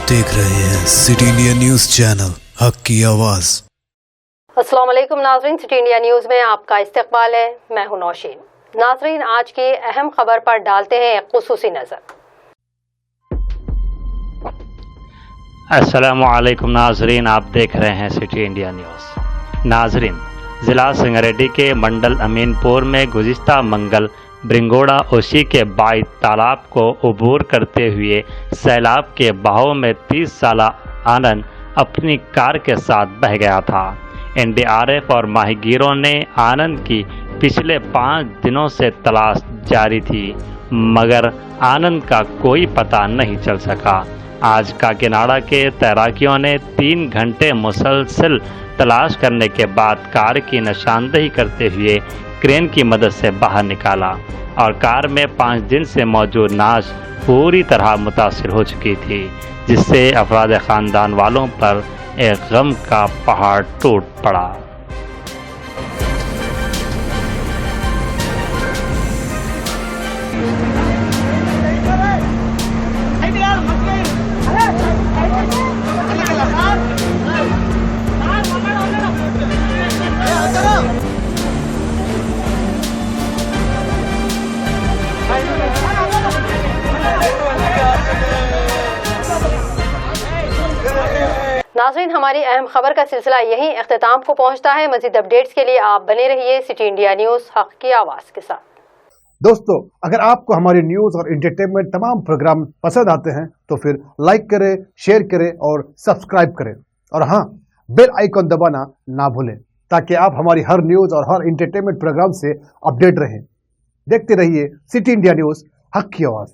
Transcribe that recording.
देख रहे हैं सिटी इंडिया न्यूज चैनल, हक की आवाज। अस्सलाम वालेकुम नाजरीन, सिटी इंडिया न्यूज़ में आपका इस्तकबाल है। मैं हूं नौशीन। नाजरीन, आज की अहम खबर पर डालते हैं एक खुसूसी नज़र। अस्सलामु अलैकुम नाजरीन, आप देख रहे हैं सिटी इंडिया न्यूज़। नाजरीन, ज़िला सिंगरेड्डी के मंडल अमीनपुर में गुज़िश्ता मंगल ब्रिंगोड़ा ओशी के बाई तालाब को अबूर करते हुए सैलाब के बहाव में 30 साल आनंद अपनी कार के साथ बह गया था। एनडीआरएफ और माहीगीरों ने आनंद की पिछले 5 दिनों से तलाश जारी थी, मगर आनंद का कोई पता नहीं चल सका। आज काकीनाडा के तैराकियों ने 3 घंटे मुसलसल तलाश करने के बाद कार की निशानदेही करते हुए क्रेन की मदद से बाहर निकाला और कार में 5 दिन से मौजूद नाश पूरी तरह मुतासिर हो चुकी थी, जिससे अफराद ख़ानदान वालों पर एक गम का पहाड़ टूट पड़ा। नाज़रीन, हमारी अहम खबर का सिलसिला यहीं अख्तिताम को पहुंचता है। मज़ीद अपडेट्स के लिए आप बने रहिए सिटी इंडिया न्यूज़ हक की आवाज़ के साथ। दोस्तों, अगर आपको हमारी न्यूज़ और एंटरटेनमेंट तमाम प्रोग्राम पसंद आते हैं तो फिर लाइक करें, शेयर करें और सब्सक्राइब करें, और हाँ, बेल आइकॉन दबाना ना भूलें ताकि आप हमारी हर न्यूज़ और हर एंटरटेनमेंट प्रोग्राम से अपडेट रहें। देखते रहिए सिटी इंडिया न्यूज़ हक की आवाज़।